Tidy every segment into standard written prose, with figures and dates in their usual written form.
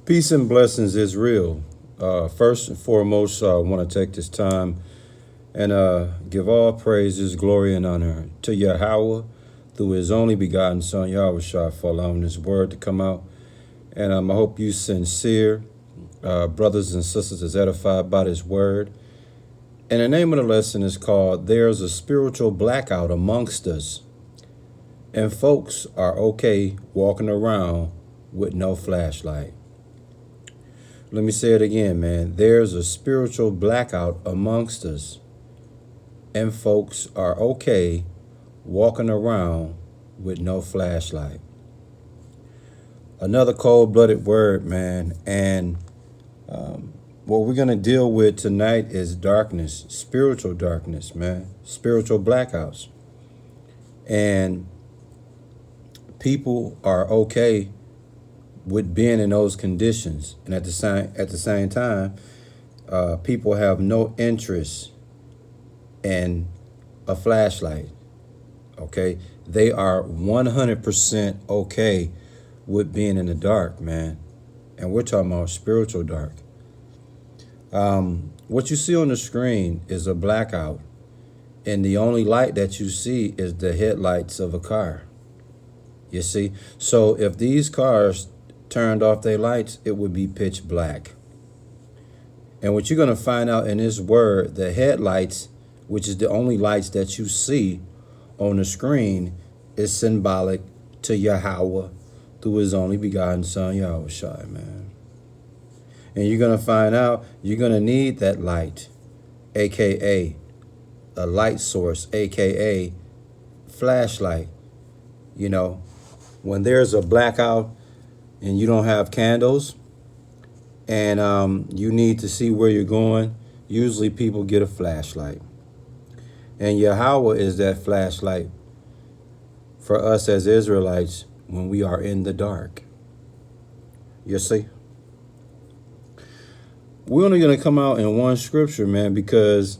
Peace and blessings is real. First and foremost, I want to take this time and give all praises, glory, and honor to Yahweh through his only begotten Son, Yahweh Shai, for allowing this word to come out. And I hope you sincere brothers and sisters is edified by this word. And the name of the lesson is called There's a Spiritual Blackout Amongst Us. And folks are okay walking around with no flashlight. Let me say it again, man. There's a spiritual blackout amongst us. And folks are okay walking around with no flashlight. Another cold-blooded word, man. And what we're going to deal with tonight is darkness, spiritual darkness, man. Spiritual blackouts. And people are okay with being in those conditions, and at the same time, people have no interest in a flashlight. Okay, they are 100% okay with being in the dark, man, and we're talking about spiritual dark. What you see on the screen is a blackout, and the only light that you see is the headlights of a car. You see, so if these cars turned off their lights, it would be pitch black. And what you're going to find out in this word, the headlights, which is the only lights that you see on the screen, is symbolic to Yahweh through his only begotten Son, Yahweh Shai, man. And you're going to find out you're going to need that light, a.k.a. a light source, a.k.a. flashlight. You know, when there's a blackout and you don't have candles, and you need to see where you're going, usually people get a flashlight. And Yahweh is that flashlight for us as Israelites when we are in the dark. You see? We're only going to come out in one scripture, man, because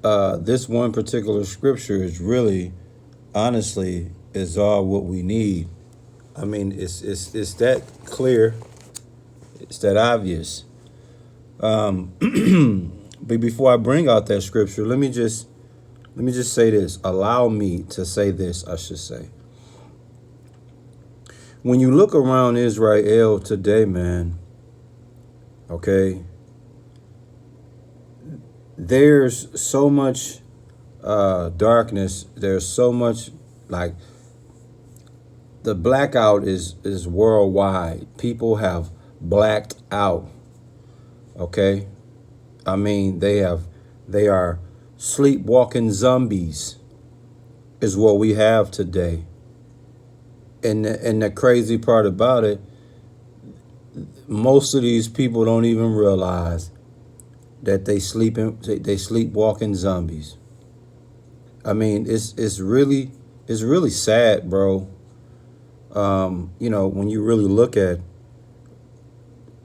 this one particular scripture is really, honestly, is all what we need. I mean, it's that clear. It's that obvious. But before I bring out that scripture, let me just say this. Allow me to say this, I should say. When you look around Israel today, man, okay, there's so much darkness. There's so much, like, the blackout is worldwide. People have blacked out. Okay? I mean, they are sleepwalking zombies is what we have today. And the crazy part about it, most of these people don't even realize that they sleepwalking zombies. I mean, it's really sad, bro. You know, when you really look at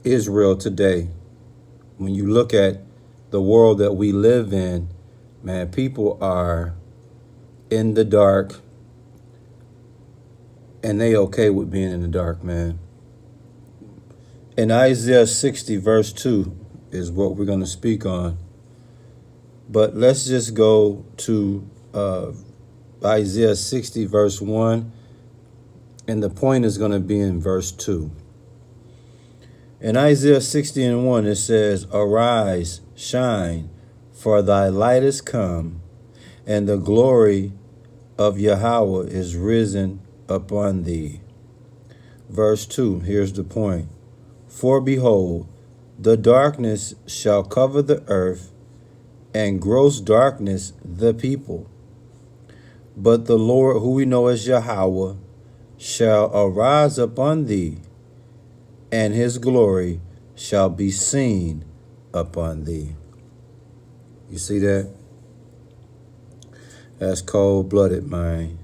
Israel today, when you look at the world that we live in, man, people are in the dark, and they okay with being in the dark, man. In Isaiah 60 verse 2 is what we're going to speak on. But let's just go to Isaiah 60 verse 1. And the point is going to be in verse 2. In Isaiah 60 and 1, it says, Arise, shine, for thy light is come, and the glory of Yahweh is risen upon thee. Verse 2, here's the point. For behold, the darkness shall cover the earth, and gross darkness the people. But the Lord, who we know as Yahweh, shall arise upon thee, and his glory shall be seen upon thee. You see that? That's cold-blooded, man.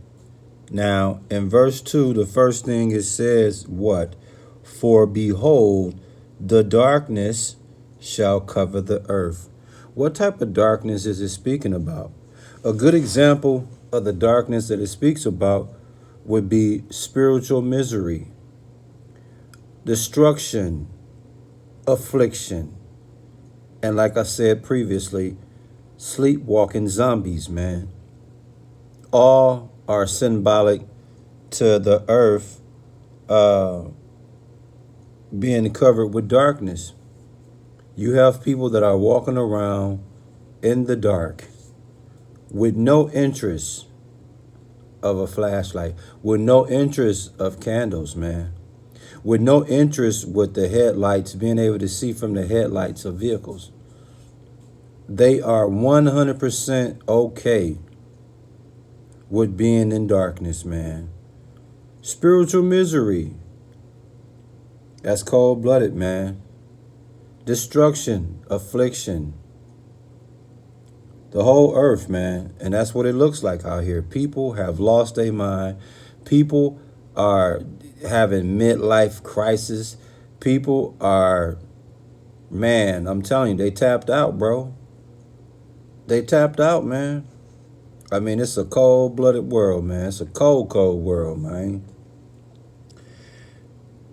Now, in verse 2, the first thing it says, what? For behold, the darkness shall cover the earth. What type of darkness is it speaking about? A good example of the darkness that it speaks about would be spiritual misery, destruction, affliction, and like I said previously, sleepwalking zombies, man. All are symbolic to the earth being covered with darkness. You have people that are walking around in the dark with no interest of a flashlight, with no interest of candles, man, with no interest with the headlights, being able to see from the headlights of vehicles. They are 100% okay with being in darkness, man. Spiritual misery. That's cold-blooded, man. Destruction, affliction. The whole earth, man. And that's what it looks like out here. People have lost their mind. People are having midlife crisis. People are, man, I'm telling you, they tapped out, bro. They tapped out, man. I mean, it's a cold-blooded world, man. It's a cold, cold world, man.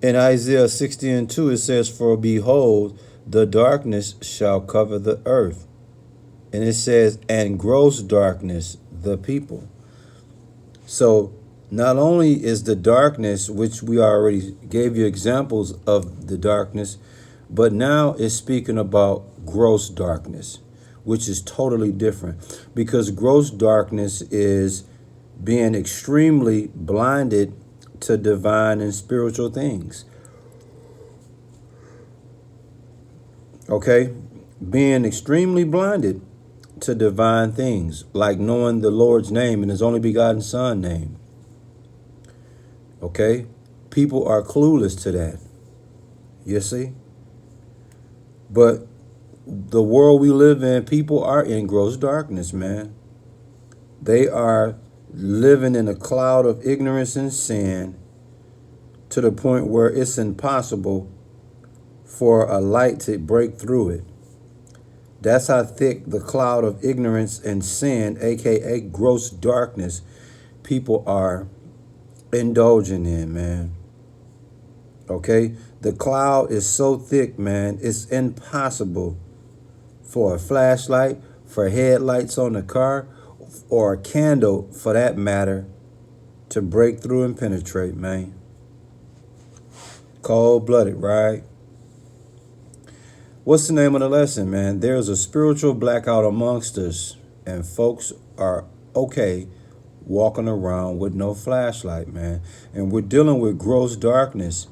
In Isaiah 60:2, it says, "For behold, the darkness shall cover the earth." And it says, "and gross darkness the people." So not only is the darkness, which we already gave you examples of the darkness, but now it's speaking about gross darkness, which is totally different, because gross darkness is being extremely blinded to divine and spiritual things. Okay? Being extremely blinded to divine things, like knowing the Lord's name and his only begotten Son name. Okay? People are clueless to that. You see? But the world we live in, people are in gross darkness, man. They are living in a cloud of ignorance and sin to the point where it's impossible for a light to break through it. That's how thick the cloud of ignorance and sin, aka gross darkness, people are indulging in, man. Okay? The cloud is so thick, man, it's impossible for a flashlight, for headlights on the car, or a candle, for that matter, to break through and penetrate, man. Cold-blooded, right? What's the name of the lesson, man? There's a spiritual blackout amongst us, and folks are okay walking around with no flashlight, man. And we're dealing with gross darkness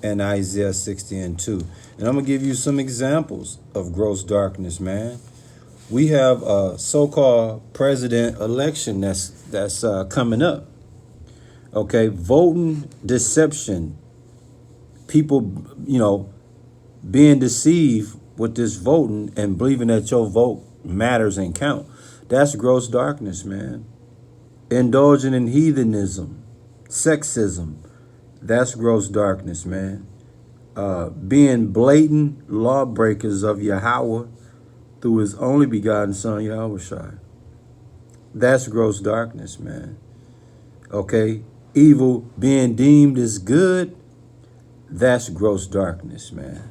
in Isaiah 60:2. And I'm going to give you some examples of gross darkness, man. We have a so-called president election that's coming up. Okay, voting deception. People, being deceived with this voting and believing that your vote matters and count. That's gross darkness, man. Indulging in heathenism, sexism. That's gross darkness, man. Being blatant lawbreakers of Yahweh through his only begotten Son, Yahushua. That's gross darkness, man. Okay? Evil being deemed as good. That's gross darkness, man.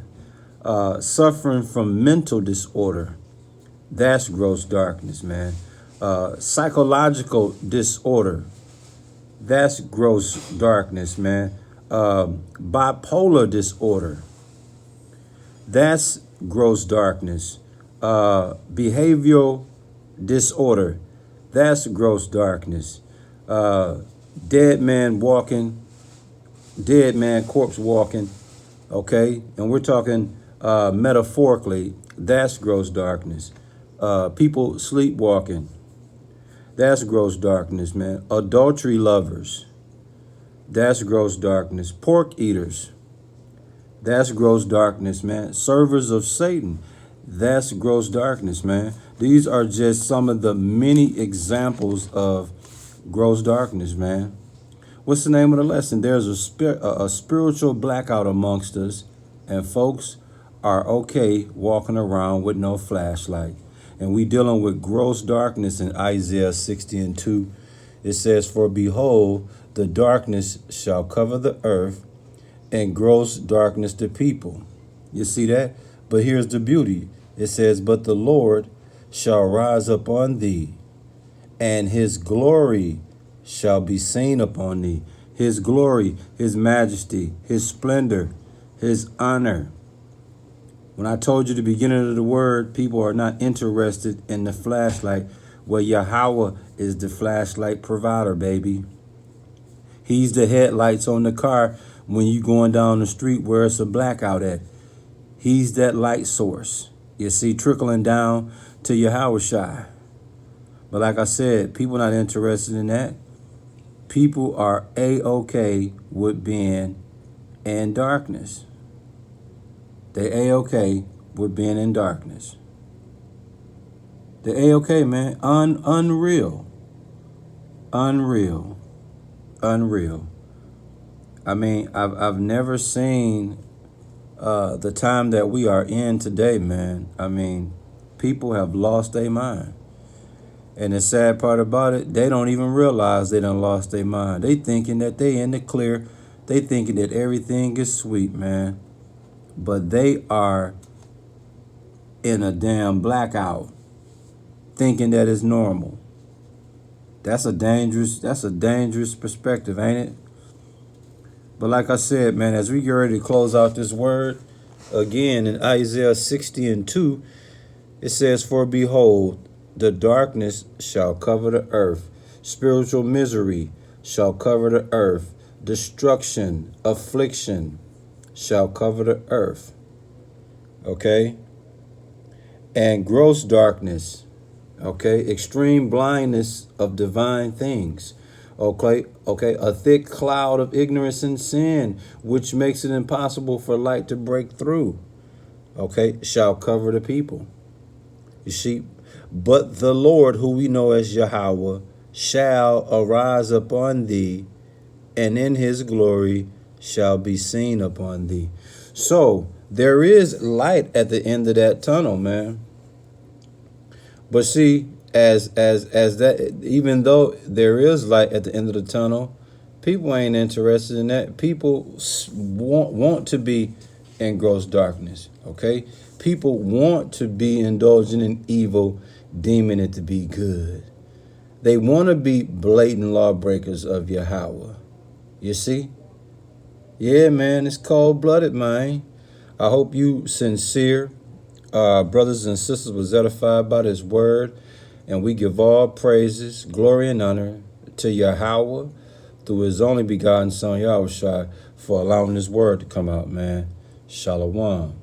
Suffering from mental disorder. That's gross darkness, man. Psychological disorder. That's gross darkness, man. Bipolar disorder. That's gross darkness. Behavioral disorder. That's gross darkness. Dead man walking. Dead man corpse walking. Okay? And we're talking metaphorically. That's gross darkness. People sleepwalking. That's gross darkness, man. Adultery lovers. That's gross darkness. Pork eaters. That's gross darkness, man. Servers of Satan. That's gross darkness, man. These are just some of the many examples of gross darkness, man. What's the name of the lesson? There's a spiritual blackout amongst us, and folks are okay walking around with no flashlight. And we dealing with gross darkness in Isaiah 60:2. It says, "For behold, the darkness shall cover the earth, and gross darkness the people." You see that? But here's the beauty. It says, but the Lord shall rise upon thee, and his glory shall be seen upon thee. His glory, his majesty, his splendor, his honor. When I told you the beginning of the word, people are not interested in the flashlight. Well, Yahweh is the flashlight provider, baby. He's the headlights on the car when you going down the street where it's a blackout at. He's that light source. You see, trickling down to Yahweh Shai. But like I said, people not interested in that. People are A-OK with being in darkness. They A-OK with being in darkness. They A-OK, man. Unreal. Unreal. Unreal. I mean, I've never seen the time that we are in today, man. I mean, people have lost their mind. And the sad part about it, they don't even realize they done lost their mind. They thinking that they in the clear. They thinking that everything is sweet, man. But they are in a damn blackout, thinking that it's normal. That's a dangerous perspective, ain't it? But like I said, man, as we get ready to close out this word, again in Isaiah 60:2, it says, for behold, the darkness shall cover the earth. Spiritual misery shall cover the earth. Destruction, affliction shall cover the earth. Okay? And gross darkness. Okay? Extreme blindness of divine things. Okay? Okay? A thick cloud of ignorance and sin, which makes it impossible for light to break through. Okay? Shall cover the people. You see? But the Lord, who we know as Yahweh, shall arise upon thee, and in his glory shall be seen upon thee. So there is light at the end of that tunnel, man. But see, as that, even though there is light at the end of the tunnel, people ain't interested in that. People want to be in gross darkness. Okay, people want to be indulging in evil, deeming it to be good. They want to be blatant lawbreakers of Yahweh. You see? Yeah, man, it's cold-blooded, man. I hope you sincere brothers and sisters was edified by this word. And we give all praises, glory, and honor to Yahweh through his only begotten son, Yahushua, for allowing this word to come out, man. Shalom.